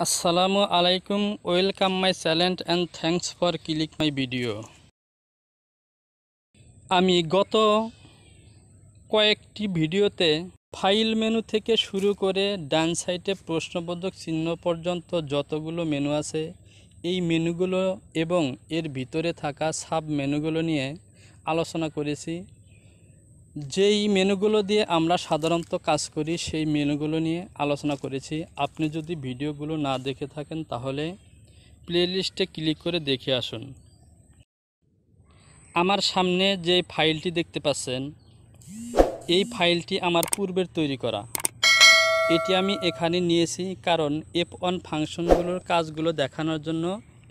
আসসালামু আলাইকুম, welcome my channel and thanks for click my video. আমি গত কয়েকটি ভিডিওতে ফাইল মেনু থেকে শুরু করে ডান সাইডে প্রশ্নবোধক চিহ্ন পর্যন্ত যতগুলো মেনু আছে এই মেনুগুলো এবং এর ভিতরে থাকা সাব মেনুগুলো নিয়ে আলোচনা করেছি। যেই মেনুগুলো দিয়ে আমরা সাধারণত কাজ করি সেই মেনুগুলো নিয়ে আলোচনা করেছি। আপনি যদি ভিডিওগুলো না দেখে থাকেন তাহলে প্লেলিস্টে ক্লিক করে দেখে আসুন। আমার সামনে যে ফাইলটি দেখতে পাচ্ছেন এই ফাইলটি আমার পূর্বের তৈরি করা। এটি আমি এখানে নিয়েছি কারণ F1 ফাংশনগুলোর কাজগুলো দেখানোর জন্য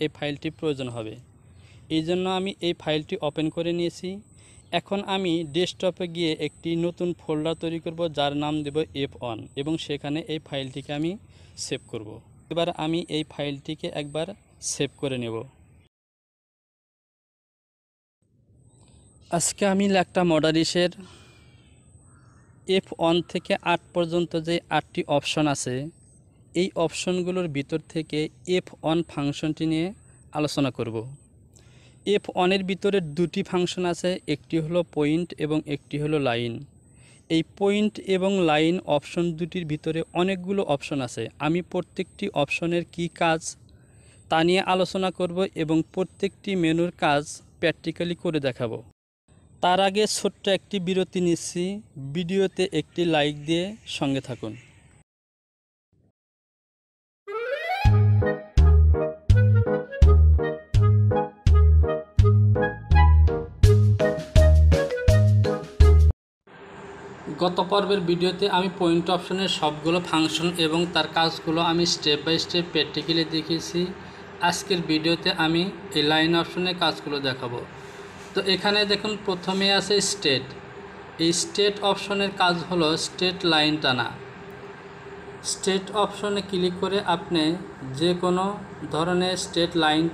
এই ফাইলটি প্রয়োজন হবে। এই জন্য আমি এই ফাইলটি ওপেন করে নিয়েছি। এখন আমি ডেস্কটপে গিয়ে একটি নতুন ফোল্ডার তৈরি করব যার নাম দেব F1 এবং সেখানে এই ফাইলটিকে আমি সেভ করব। এবার আমি এই ফাইলটিকে একবার সেভ করে নেব। আজকে আমি ল্যাট্রা মোডারিসের F1 থেকে 8 পর্যন্ত যে 8টি অপশন আছে এই অপশনগুলোর ভিতর থেকে F1 ফাংশনটি নিয়ে আলোচনা করব। F1 এর ভিতরে দুটি ফাংশন আছে, একটি হলো পয়েন্ট এবং একটি হলো লাইন। এই পয়েন্ট এবং লাইন অপশন দুটির ভিতরে অনেকগুলো অপশন আছে। আমি প্রত্যেকটি অপশনের কি কাজ তা নিয়ে আলোচনা করব এবং প্রত্যেকটি মেনুর কাজ প্র্যাকটিক্যালি করে দেখাবো। তার আগে ছোট্ট একটি বিরতি নিচ্ছি। ভিডিওতে একটি লাইক দিয়ে সঙ্গে থাকুন। গত পর্বের ভিডিওতে আমি পয়েন্ট অপশনের সবগুলো ফাংশন এবং তার কাজগুলো আমি স্টেপ বাই স্টেপ প্র্যাকটিক্যালি দেখিয়েছি। আজকের ভিডিওতে আমি এই লাইন অপশনের কাজগুলো দেখাবো। তো এখানে দেখুন প্রথমে আছে স্টেট। এই স্টেট অপশনের কাজ হলো স্টেট লাইন টানা। স্টেট অপশনে ক্লিক করে আপনি যে কোনো ধরনের স্টেট লাইন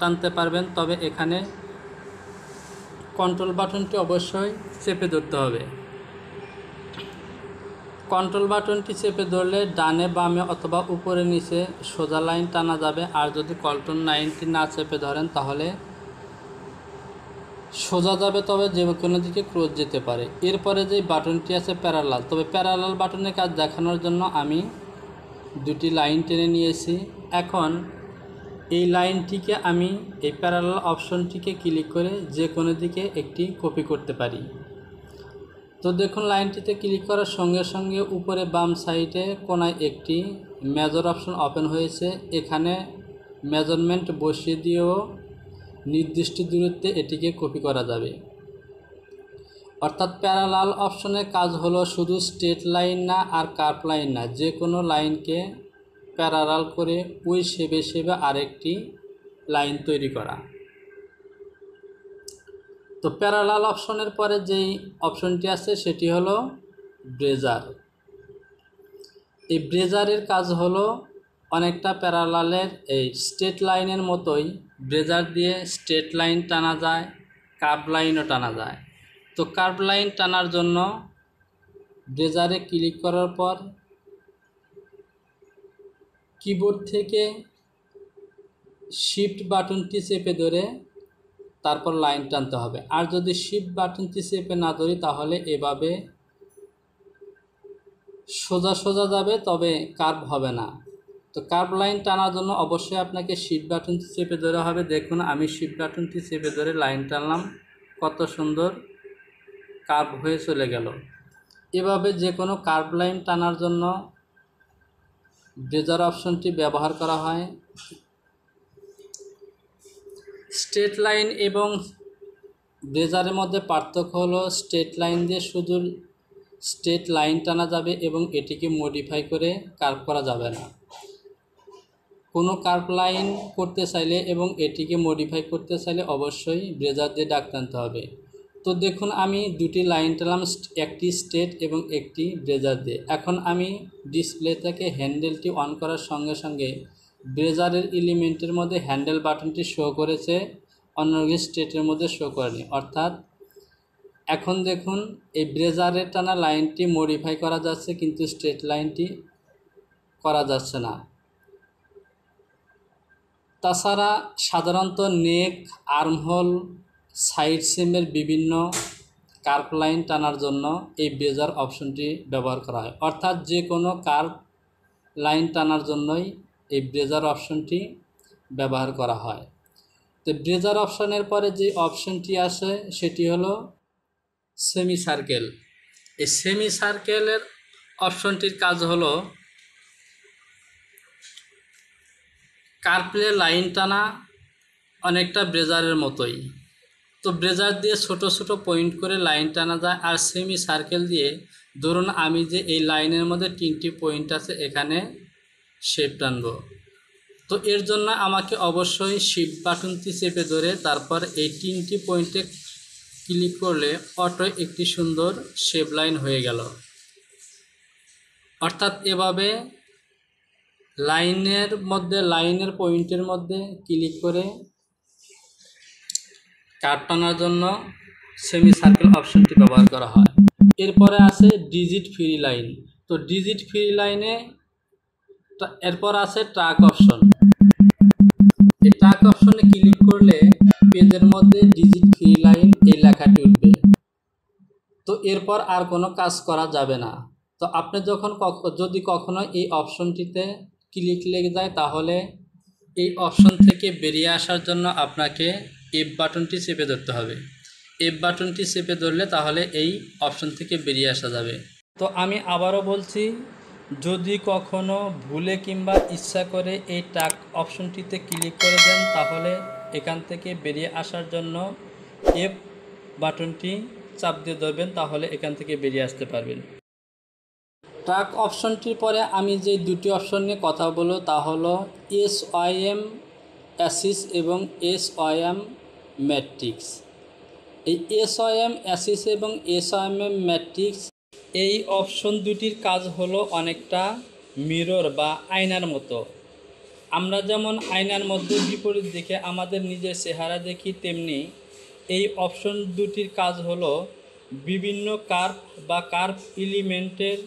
টানতে পারবেন, তবে এখানে কন্ট্রোল বাটনটি অবশ্যই চেপে ধরতে হবে। কন্ট্রোল বাটনটি চেপে ধরলে ডানে বামে অথবা উপরে নিচে সোজা লাইন টানা যাবে, আর যদি কন্ট্রোল 9টি না চেপে ধরেন তাহলে সোজা যাবে, তবে যে কোনো দিকে ক্রস যেতে পারে। এরপরে যে বাটনটি আছে প্যারালাল, তবে প্যারালাল বাটনের কাজ দেখানোর জন্য আমি দুটি লাইন টেনে নিয়েছি। এখন এই লাইনটিকে আমি এই প্যারালাল অপশনটিকে ক্লিক করে যে কোনো দিকে একটি কপি করতে পারি। তো দেখুন লাইনটিতে ক্লিক করার সঙ্গে সঙ্গে উপরে বাম সাইডে কোনায় একটি মেজর অপশন ওপেন হয়েছে। এখানে মেজারমেন্ট বসিয়ে দিয়েও নির্দিষ্ট দূরত্বে এটিকে কপি করা যাবে। অর্থাৎ প্যারালাল অপশনের কাজ হলো শুধু স্ট্রেট লাইন না আর কার্ভ লাইন না, যে কোনো লাইনকে প্যারালাল করে ওই শেপে আরেকটি লাইন তৈরি করা। তো প্যারালাল অপশনের পরে যেই অপশনটি আছে সেটি হলো ব্রেজার। এই ব্রেজারের কাজ হলো অনেকটা প্যারালালের এই স্ট্রেট লাইনের মতোই ব্রেজার দিয়ে স্ট্রেট লাইন টানা যায়, কার্ভ লাইনও টানা যায়। তো কার্ভ লাইন টানার জন্য ব্রেজারে ক্লিক করার পর কিবোর্ড থেকে শিফট বাটনটি চেপে ধরে তারপর লাইন টানতে হবে। আর যদি শিফট বাটনটি চেপে না ধরি তাহলে এভাবে সোজা সোজা যাবে, তবে কার্ভ হবে না। তো কার্ভ লাইন টানার জন্য অবশ্যই আপনাকে শিফট বাটনটি চেপে ধরে হবে। দেখুন আমি শিফট বাটনটি চেপে ধরে লাইন টানলাম, কত সুন্দর কার্ভ হয়ে চলে গেল। এভাবে যে কোনো কার্ভ লাইন টানার জন্য ব্রেজার অপশনটি ব্যবহার করা হয়। স্ট্রেট লাইন এবং ব্রেজারের মধ্যে পার্থক্য হলো স্ট্রেট লাইন দিয়ে শুধু স্ট্রেট লাইন টানা যাবে এবং এটিকে মডিফাই করে কার্ভ করা যাবে না। কোনো কার্ভ লাইন করতে চাইলে এবং এটিকে মডিফাই করতে চাইলে অবশ্যই ব্রেজার দিয়ে দাগ টানতে হবে। তো দেখুন আমি দুটি লাইন টানলাম, একটি স্ট্রেট এবং একটি ব্রেজার দিয়ে। এখন আমি ডিসপ্লে থেকে হ্যান্ডেলটি অন করার সঙ্গে সঙ্গে ব্রেজারের এলিমেন্টের মধ্যে হ্যান্ডেল বাটনটি শো করেছে, অন্যদিকে স্ট্রেটের মধ্যে শো করেনি। অর্থাৎ এখন দেখুন এই ব্রেজারের টানা লাইনটি মডিফাই করা যাচ্ছে কিন্তু স্ট্রেট লাইনটি করা যাচ্ছে না। তাছাড়া সাধারণত নেক, আর্মহোল, সাইড সেমের বিভিন্ন কার্ভ লাইন টানার জন্য এই ব্রেজার অপশনটি ব্যবহার করা হয়। অর্থাৎ যে কোনো কার্ভ লাইন টানার জন্যই এই ব্রেজার অপশনটি ব্যবহার করা হয়। তো ব্রেজার অপশনের পরে যে অপশনটি আসে সেটি হলো সেমি সার্কেল। এই সেমি সার্কেলের অপশনটির কাজ হলো কার্ভে লাইন টানা, অনেকটা ব্রেজারের মতোই। তো ব্রেজার দিয়ে ছোট ছোট পয়েন্ট করে লাইন টানা যায়, আর সেমি সার্কেল দিয়ে ধরুন আমি যে এই লাইনের মধ্যে 3টি পয়েন্ট আছে এখানে শেপ টানবো। তো এর জন্য আমাকে অবশ্যই শিফট বাটনটি চেপে ধরে তারপর এই 3টি পয়েন্টে ক্লিক করলে অটো একটি সুন্দর শেপ লাইন হয়ে গেল। অর্থাৎ এভাবে লাইনের পয়েন্টের মধ্যে ক্লিক করে কার্ভ টানার জন্য সেমি সার্কেল অপশনটি ব্যবহার করা হয়। এরপরে আছে ডিজিট ফ্রি লাইন। তো ডিজিট ফ্রি লাইনে এরপর আছে ট্র্যাক অপশন। এই ট্র্যাক অপশনে ক্লিক করলে পেজের মধ্যে ডিজিট ফ্রি লাইন এই লেখাটি উঠবে। তো এরপর আর কোনো কাজ করা যাবে না। তো আপনি যদি কখনো এই অপশনটিতে ক্লিক লেগে যায় তাহলে এই অপশন থেকে বেরিয়ে আসার জন্য আপনাকে এফ বাটনটি চেপে ধরতে হবে। এফ বাটনটি চেপে ধরলে তাহলে এই অপশন থেকে বেরিয়ে আসা যাবে। তো আমি আবারও বলছি, যদি কখনো ভুলে কিংবা ইচ্ছা করে এই ট্র্যাক অপশনটিতে ক্লিক করে দেন তাহলে এখান থেকে বেরিয়ে আসার জন্য এফ বাটনটি চাপ দিয়ে ধরবেন, তাহলে এখান থেকে বেরিয়ে আসতে পারবেন। ট্র্যাক অপশনটির পরে আমি যে দুটি অপশন নিয়ে কথা বলবো তা হলো SYM অ্যাসিস এবং SYM ম্যাট্রিক্স। এই SYM অ্যাসিস এবং SYM ম্যাট্রিক্স এই অপশন দুটির কাজ হলো অনেকটা মিরর বা আয়নার মতো। আমরা যেমন আয়নার মধ্যে বিপরীত দিকে আমাদের নিজের চেহারা দেখি, তেমনি এই অপশন দুটির কাজ হলো বিভিন্ন কার্ভ বা কার্ভ এলিমেন্টের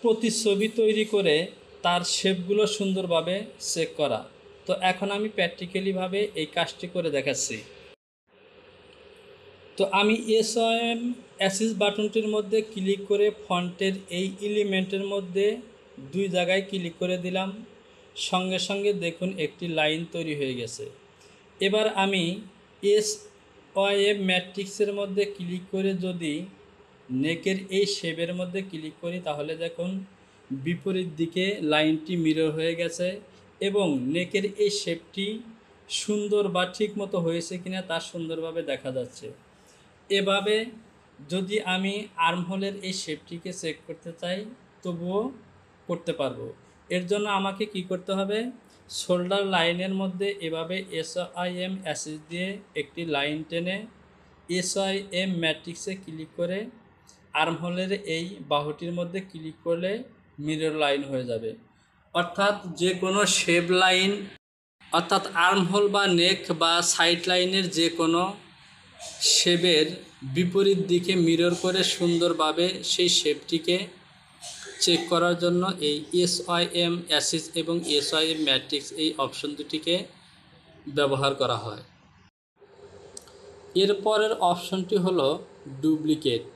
প্রতিছবি তৈরি করে তার শেপগুলো সুন্দরভাবে চেক করা। তো এখন আমি প্র্যাকটিক্যালিভাবে এই কাজটি করে দেখাচ্ছি। তো আমি SYM অ্যাসিস বাটনটির মধ্যে ক্লিক করে ফন্টের এই এলিমেন্টের মধ্যে 2 জায়গায় ক্লিক করে দিলাম। সঙ্গে সঙ্গে দেখুন একটি লাইন তৈরি হয়ে গেছে। এবার আমি SYM ম্যাট্রিক্সের মধ্যে ক্লিক করে যদি নেকের এই শেপের মধ্যে ক্লিক করি তাহলে দেখুন বিপরীত দিকে লাইনটি মিরর হয়ে গেছে এবং নেকের এই শেপটি সুন্দর বা ঠিক মতো হয়েছে কিনা তা সুন্দরভাবে দেখা যাচ্ছে। এভাবে যদি আমি আর্মহোলের এই শেপটিকে চেক করতে চাই তবুও করতে পারবো। এর জন্য আমাকে কি করতে হবে, শোল্ডার লাইনের মধ্যে এভাবে SYM অ্যাসিস দিয়ে একটি লাইন টেনে SYM ম্যাট্রিক্সে ক্লিক করে আর্মহোলের এই বাহুটির মধ্যে ক্লিক করলে মিরর লাইন হয়ে যাবে। অর্থাৎ যে কোনো শেপ লাইন, অর্থাৎ আর্মহোল বা নেক বা সাইড লাইনের যে কোনো শেপের বিপরীত দিকে মিরর করে সুন্দরভাবে সেই শেপটিকে চেক করার জন্য এই SYM অ্যাসিস এবং SYM ম্যাট্রিক্স এই অপশন দুটিকে ব্যবহার করা হয়। এরপরের অপশনটি হলো ডুপ্লিকেট।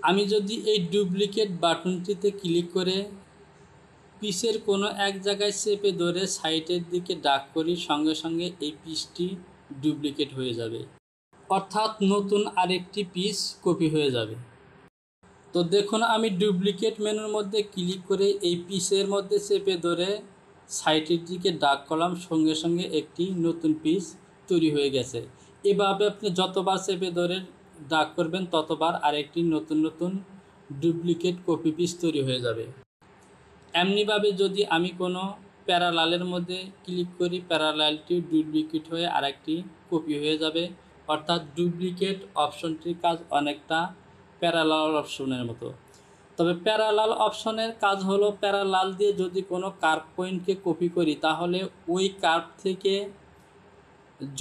আমি যদি এই ডুপ্লিকেট বাটনটিতে ক্লিক করে পিসের কোনো এক জায়গায় চেপে ধরে সাইডের দিকে ড্র্যাগ করি, সঙ্গে সঙ্গে এই পিসটি ডুপ্লিকেট হয়ে যাবে, অর্থাৎ নতুন আরেকটি পিস কপি হয়ে যাবে। তো দেখুন আমি ডুপ্লিকেট মেনুর মধ্যে ক্লিক করে এই পিসের মধ্যে চেপে ধরে সাইডের দিকে ড্র্যাগ করলাম, সঙ্গে সঙ্গে একটি নতুন পিস তৈরি হয়ে গেছে। এভাবে আপনি যতবার চেপে ধরে ড্র্যাগ করবেন ততবার আরেকটি নতুন নতুন ডুপ্লিকেট কপি পিস তৈরি হয়ে যাবে। এমনিভাবে যদি আমি কোনো প্যারালালের মধ্যে ক্লিক করি প্যারালালটি ডুপ্লিকেট হয়ে আরেকটি কপি হয়ে যাবে। অর্থাৎ ডুপ্লিকেট অপশনটির কাজ অনেকটা প্যারালাল অপশনের মতো। তবে প্যারালাল অপশনের কাজ হলো প্যারালাল দিয়ে যদি কোনো কার্ভ পয়েন্টকে কপি করি তাহলে ওই কার্ভ থেকে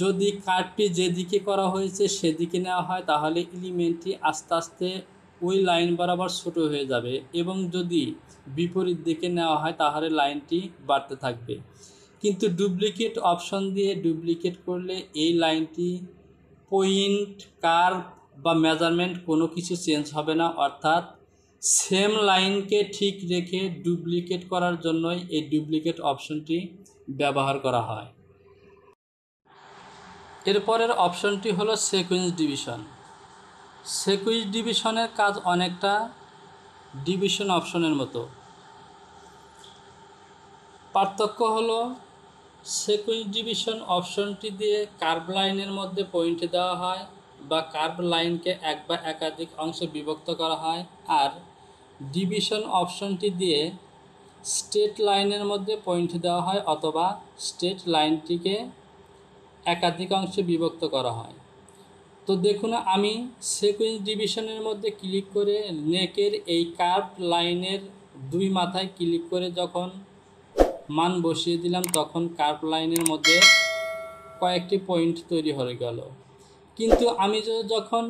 যদি কার্ভটি যেদিকে করা হয়েছে সেদিকে নেওয়া হয় তাহলে এলিমেন্টটি আস্তে আস্তে ওই লাইন বরাবর ছোট হয়ে যাবে, এবং যদি বিপরীত দিকে নেওয়া হয় তাহলে লাইনটি বাড়তে থাকবে। কিন্তু ডুপ্লিকেট অপশন দিয়ে ডুপ্লিকেট করলে এই লাইনটি পয়েন্ট, কার্ভ বা মেজারমেন্ট কোনো কিছু চেঞ্জ হবে না, অর্থাৎ সেম লাইনকে ঠিক রেখে ডুপ্লিকেট করার জন্যই এই ডুপ্লিকেট অপশনটি ব্যবহার করা হয়। এরপরের অপশনটি হলো সিকোয়েন্স ডিভিশন। সিকোয়েন্স ডিভিশনের কাজ অনেকটা ডিভিশন অপশনের মতো। পার্থক্য হলো সিকোয়েন্স ডিভিশন অপশনটি দিয়ে কার্ভ লাইনের মধ্যে পয়েন্ট দেওয়া হয় বা কার্ভ লাইনকে এক বা একাধিক অংশে বিভক্ত করা হয়, আর ডিভিশন অপশনটি দিয়ে স্ট্রেট লাইনের মধ্যে পয়েন্ট দেওয়া হয় অথবা স্ট্রেট লাইনটিকে একাধিক অংশে বিভক্ত করা হয়। তো দেখুন, আমি সিকোয়েন্স ডিভিশনের মধ্যে ক্লিক করে নেকের এই কার্ভ লাইনের দুই মাথায় ক্লিক করে যখন মান বসিয়ে দিলাম, তখন কার্ভ লাইনের মধ্যে কয়েকটি পয়েন্ট তৈরি হয়ে গেল। কিন্তু আমি যখন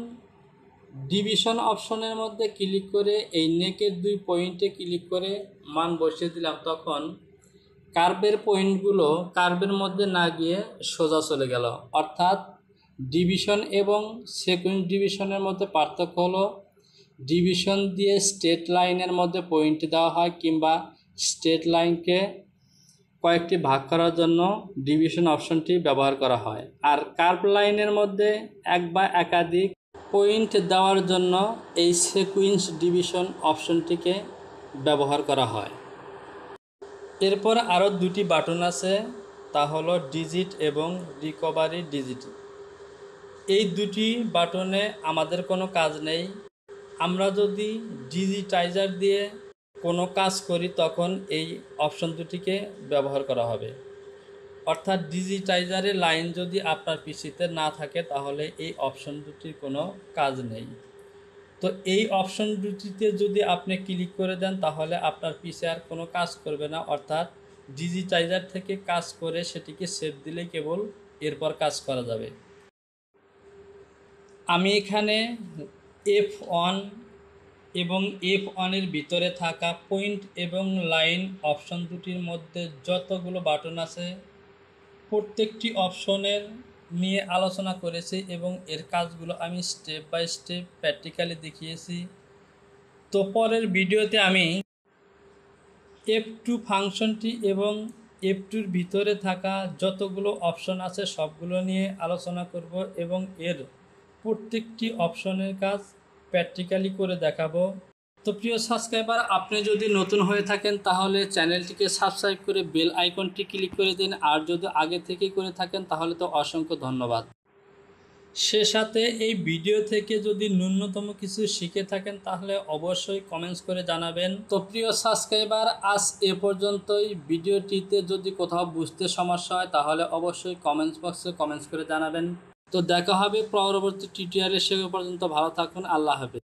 ডিভিশন অপশনের মধ্যে ক্লিক করে এই নেকের দুই পয়েন্টে ক্লিক করে মান বসিয়ে দিলাম, তখন কার্ভের পয়েন্টগুলো কার্ভের মধ্যে না গিয়ে সোজা চলে গেল। অর্থাৎ ডিভিশন এবং সিকোয়েন্স ডিভিশনের মধ্যে পার্থক্য হলো ডিভিশন দিয়ে স্ট্রেট লাইনের মধ্যে পয়েন্ট দেওয়া হয় কিংবা স্ট্রেট লাইনকে কয়েকটি ভাগ করার জন্য ডিভিশন অপশনটি ব্যবহার করা হয়, আর কার্ভ লাইনের মধ্যে এক বা একাধিক পয়েন্ট দেওয়ার জন্য এই সিকোয়েন্স ডিভিশন অপশনটিকে ব্যবহার করা হয়। এরপর আরও দুটি বাটন আছে, তা হলো ডিজিট এবং রিকভারি ডিজিট। এই দুটি বাটনে আমাদের কোনো কাজ নেই। আমরা যদি ডিজিটাইজার দিয়ে কোনো কাজ করি তখন এই অপশন দুটিকে ব্যবহার করা হবে। অর্থাৎ ডিজিটাইজারের লাইন যদি আপনার পিসিতে না থাকে তাহলে এই অপশন দুটির কোনো কাজ নেই। তো এই অপশন দুটিতে যদি আপনি ক্লিক করে দেন তাহলে আপনার পিসি আর কোনো কাজ করবে না, অর্থাৎ ডিজিটাইজার থেকে কাজ করে সেটিকে সেভ দিলেই কেবল এরপর কাজ করা যাবে। আমি এখানে F1 এবং F1-এর ভিতরে থাকা পয়েন্ট এবং লাইন অপশন দুটির মধ্যে যতগুলো বাটন আছে প্রত্যেকটি অপশনের নিয়ে আলোচনা করেছি এবং এর কাজগুলো আমি স্টেপ বাই স্টেপ প্র্যাকটিক্যালি দেখিয়েছি। তো পরের ভিডিওতে আমি F2 ফাংশনটি এবং F2-র ভিতরে থাকা যতগুলো অপশন আছে সবগুলো নিয়ে আলোচনা করব এবং এর প্রত্যেকটি অপশনের কাজ প্র্যাকটিক্যালি করে দেখাবো। তো প্রিয় সাবস্ক্রাইবার, আপনি যদি নতুন হয়ে থাকেন তাহলে চ্যানেলটিকে সাবস্ক্রাইব করে বেল আইকনটি ক্লিক করে দিন, আর যদি আগে থেকেই করে থাকেন তাহলে তো অসংখ্য ধন্যবাদ। সে সাথে এই ভিডিও থেকে যদি ন্যূনতম কিছু শিখে থাকেন তাহলে অবশ্যই কমেন্টস করে জানাবেন। তো প্রিয় সাবস্ক্রাইবার, আজ এ পর্যন্তই। ভিডিওটিতে যদি কোথাও বুঝতে সমস্যা হয় তাহলে অবশ্যই কমেন্টস বক্সে কমেন্টস করে জানাবেন। তো দেখা হবে পরবর্তী টিউটোরিয়ালে। সে পর্যন্ত ভালো থাকুন। আল্লাহ হাফেজ।